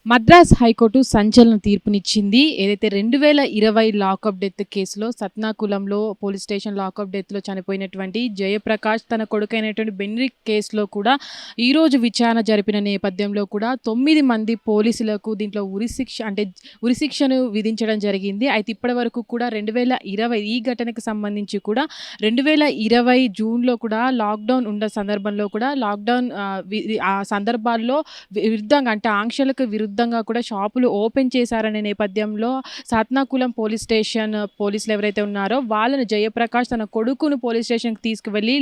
Madras high court సంచలన తీర్పునిచ్చింది. ఏదైతే 2020 lockup death కేసులో సత్నాకులంలో పోలీస్ స్టేషన్ లాకప్ డెత్లో చనిపోయినటువంటి జయప్రకాష్ తన కొడుకైనటువంటి బెన్రిక్ కేసులో కూడా ఈరోజు విచారణ జరిపిన నేపథ్యంలో కూడా 9 మంది పోలీసులకు దీంట్లో ఉరిశిక్షను విధించడం జరిగింది. అయితే ఇప్పటి వరకు కూడా 2020 ఈ ఘటనకు సంబంధించి కూడా 2020 జూన్లో కూడా లాక్డౌన్ ఉన్న సందర్భంలో కూడా ఆ సందర్భాల్లో విరుద్ధంగా అంటే ఆంక్షలకు విరుద్ధంగా కూడా షాపులు ఓపెన్ చేశారనే నేపథ్యంలో సత్నాకులం పోలీస్ స్టేషన్ పోలీసులు ఎవరైతే ఉన్నారో వాళ్ళని జయప్రకాష్ తన కొడుకును పోలీస్ స్టేషన్కి తీసుకువెళ్ళి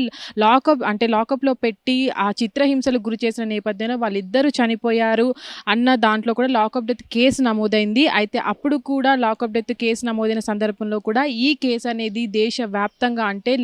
లాకప్లో పెట్టి ఆ చిత్రహింసలకు గురి చేసిన నేపథ్యంలో వాళ్ళిద్దరూ చనిపోయారు అన్న దాంట్లో కూడా లాకప్ డెత్ కేసు నమోదైంది. అయితే అప్పుడు కూడా లాకప్ డెత్ కేసు నమోదైన సందర్భంలో కూడా ఈ కేసు అనేది దేశవ్యాప్తంగా అంటే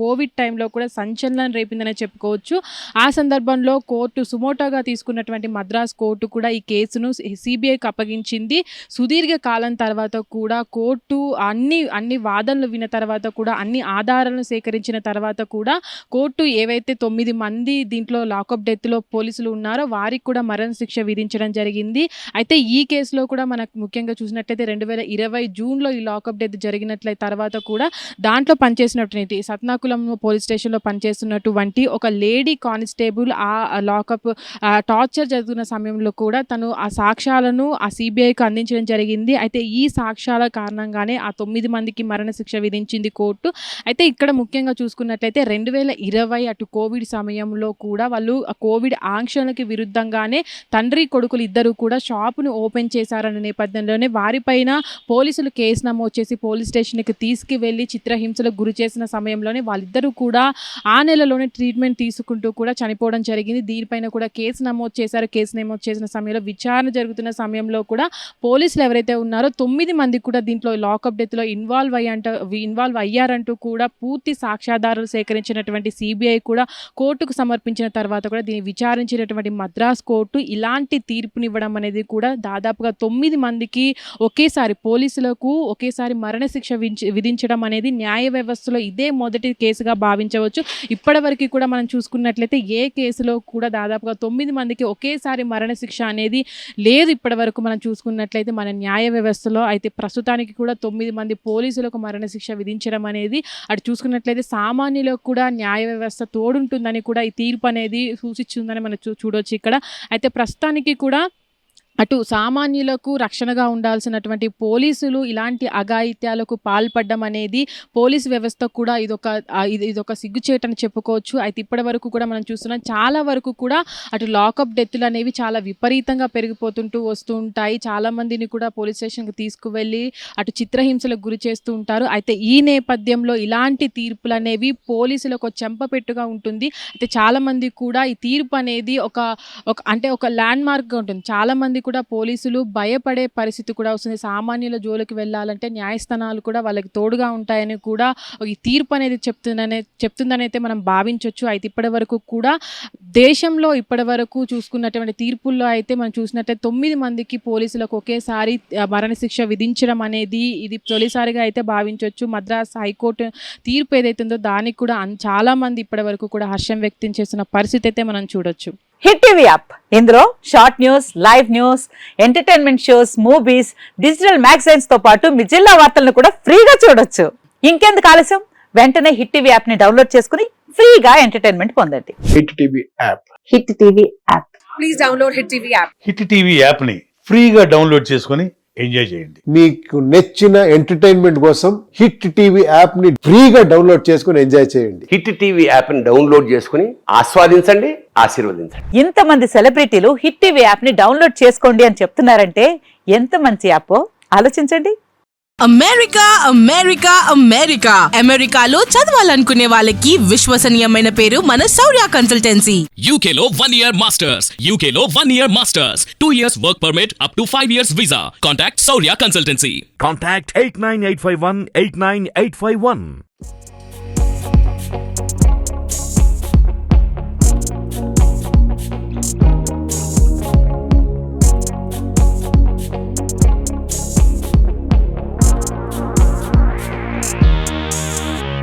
కోవిడ్ టైంలో కూడా సంచలనం రేపిందనే చెప్పుకోవచ్చు. ఆ సందర్భంలో కోర్టు సుమోటోగా తీసుకున్నటువంటి మద్రాస్ కోర్టు కూడా ఈ కేసును సిబిఐకి అప్పగించింది. సుదీర్ఘ కాలం తర్వాత కూడా కోర్టు అన్ని వాదనలు విన్న తర్వాత కూడా అన్ని ఆధారాలను సేకరించిన తర్వాత కూడా కోర్టు ఏవైతే 9 మంది దీంట్లో లాకప్ డెత్లో పోలీసులు ఉన్నారో వారికి కూడా మరణ శిక్ష విధించడం జరిగింది. అయితే ఈ కేసులో కూడా మనకు ముఖ్యంగా చూసినట్లయితే 2020 జూన్లో ఈ లాకప్ డెత్ జరిగినట్లయితే తర్వాత కూడా దాంట్లో పనిచేసినటువంటి సత్నాకులం పోలీస్ స్టేషన్లో పనిచేస్తున్నటువంటి ఒక లేడీ కానిస్టేబుల్ ఆ లాకప్ టార్చర్ జరుగుతున్న సమయంలో కూడా తను ఆ సాక్ష్యాలను ఆ సిబిఐకి అందించడం జరిగింది. అయితే ఈ సాక్ష్యాల కారణంగానే ఆ 9 మందికి మరణ శిక్ష విధించింది కోర్టు. అయితే ఇక్కడ ముఖ్యంగా చూసుకున్నట్లయితే 2020 అటు కోవిడ్ సమయంలో కూడా వాళ్ళు కోవిడ్ ఆంక్షలకి విరుద్ధంగానే తండ్రి కొడుకులు ఇద్దరు కూడా షాపును ఓపెన్ చేశారన్న నేపథ్యంలోనే వారిపైన పోలీసులు కేసు నమోదు చేసి పోలీస్ స్టేషన్కి తీసుకువెళ్ళి చిత్రహింసలకు గురి చేసిన సమయంలోనే వాళ్ళిద్దరూ కూడా ఆ నెలలోనే ట్రీట్మెంట్ తీసుకుంటూ కూడా చనిపోవడం జరిగింది. దీనిపైన కూడా కేసు నమోదు చేశారు. కేసు నమోదు చేసిన సమయంలో విచారణ జరుగుతున్న సమయంలో కూడా పోలీసులు ఎవరైతే ఉన్నారో 9 మంది కూడా దీంట్లో లాకప్ డెత్లో ఇన్వాల్వ్ అయ్యారంటూ కూడా పూర్తి సాక్ష్యాధారాలు సేకరించినటువంటి సిబిఐ కూడా కోర్టుకు సమర్పించిన తర్వాత కూడా దీన్ని విచారించినటువంటి మద్రాస్ కోర్టు ఇలాంటి తీర్పునివ్వడం అనేది కూడా దాదాపుగా 9 మందికి పోలీసులకు ఒకేసారి మరణశిక్ష విధించడం అనేది న్యాయ వ్యవస్థలో ఇదే మొదటి కేసుగా భావించవచ్చు. ఇప్పటివరకు కూడా మనం చూసుకున్నట్లయితే ఏ కేసులో కూడా దాదాపుగా 9 మందికి ఒకేసారి మరణశిక్ష అనేది లేదు. ఇప్పటి వరకు మనం చూసుకున్నట్లయితే మన న్యాయ వ్యవస్థలో అయితే ప్రస్తుతానికి కూడా 9 మంది పోలీసులకు మరణశిక్ష విధించడం అనేది అటు చూసుకున్నట్లయితే సామాన్యులకు కూడా న్యాయ వ్యవస్థ తోడుంటుందని కూడా ఈ తీర్పు అనేది సూచిస్తుందని మనం చూడవచ్చు ఇక్కడ. అయితే ప్రస్తుతానికి కూడా అటు సామాన్యులకు రక్షణగా ఉండాల్సినటువంటి పోలీసులు ఇలాంటి అఘాయిత్యాలకు పాల్పడడం అనేది పోలీసు వ్యవస్థ కూడా ఇదొక సిగ్గుచేటని చెప్పుకోవచ్చు. అయితే ఇప్పటి వరకు కూడా మనం చూస్తున్నాం చాలా వరకు కూడా అటు లాకప్ డెత్లు అనేవి చాలా విపరీతంగా పెరిగిపోతుంటూ వస్తూ ఉంటాయి. చాలామందిని కూడా పోలీస్ స్టేషన్కి తీసుకువెళ్ళి అటు చిత్రహింసలకు గురి చేస్తూ ఉంటారు. అయితే ఈ నేపథ్యంలో ఇలాంటి తీర్పులు అనేవి పోలీసులకు చెంపపెట్టుగా ఉంటుంది. అయితే చాలామంది కూడా ఈ తీర్పు అనేది ఒక ల్యాండ్ మార్క్గా ఉంటుంది. చాలామంది కూడా పోలీసులు భయపడే పరిస్థితి కూడా వస్తుంది. సామాన్యుల జోలికి వెళ్ళాలంటే న్యాయస్థానాలు కూడా వాళ్ళకి తోడుగా ఉంటాయని కూడా ఈ తీర్పు అనేది చెప్తుందనైతే మనం భావించవచ్చు. అయితే ఇప్పటి వరకు కూడా దేశంలో ఇప్పటి వరకు చూసుకున్నటువంటి తీర్పుల్లో అయితే మనం చూసినట్లయితే 9 మందికి పోలీసులకు ఒకేసారి మరణశిక్ష విధించడం అనేది ఇది తొలిసారిగా అయితే భావించవచ్చు. మద్రాస్ హైకోర్టు తీర్పు ఏదైతుందో దానికి కూడా చాలా మంది ఇప్పటి వరకు కూడా హర్షం వ్యక్తం చేస్తున్న పరిస్థితి అయితే మనం చూడొచ్చు. హిట్ టీవీ యాప్ ఇందులో short news, live news, entertainment shows, movies, digital magazines తో పాటు మీ జిల్లా వార్తలను కూడా ఫ్రీగా చూడొచ్చు. ఇంకెందుకు ఆలస్యం, వెంటనే హిట్ టీవీ యాప్ ని డౌన్లోడ్ చేసుకుని ఫ్రీగా ఎంటర్టైన్మెంట్ పొందండి. Hit TV app. Hit TV app. Please download hit TV app. Hit TV app ని ఫ్రీగా డౌన్లోడ్ చేసుకుని ఎంజాయ్ చేయండి. మీకు నచ్చిన ఎంటర్టైన్మెంట్ కోసం హిట్ టీవీ యాప్ ని ఫ్రీగా డౌన్లోడ్ చేసుకుని ఎంజాయ్ చేయండి. హిట్ టీవీ యాప్ ని డౌన్లోడ్ చేసుకుని ఆస్వాదించండి, ఆశీర్వదించండి. ఇంతమంది సెలబ్రిటీలు హిట్ టీవీ యాప్ ని డౌన్లోడ్ చేసుకోండి అని చెప్తున్నారంటే ఎంత మంచి యాప్ ఆలోచించండి. అమెరికాలో చదవాలనుకునే వాళ్ళకి విశ్వసనీయమైన పేరు మన శౌర్య కన్సల్టెన్సీ. UK లో 1 year masters, UK లో 1 year masters, 2 years work permit up to 5 years visa. Contact Shaurya Consultancy. Contact 89851 89851.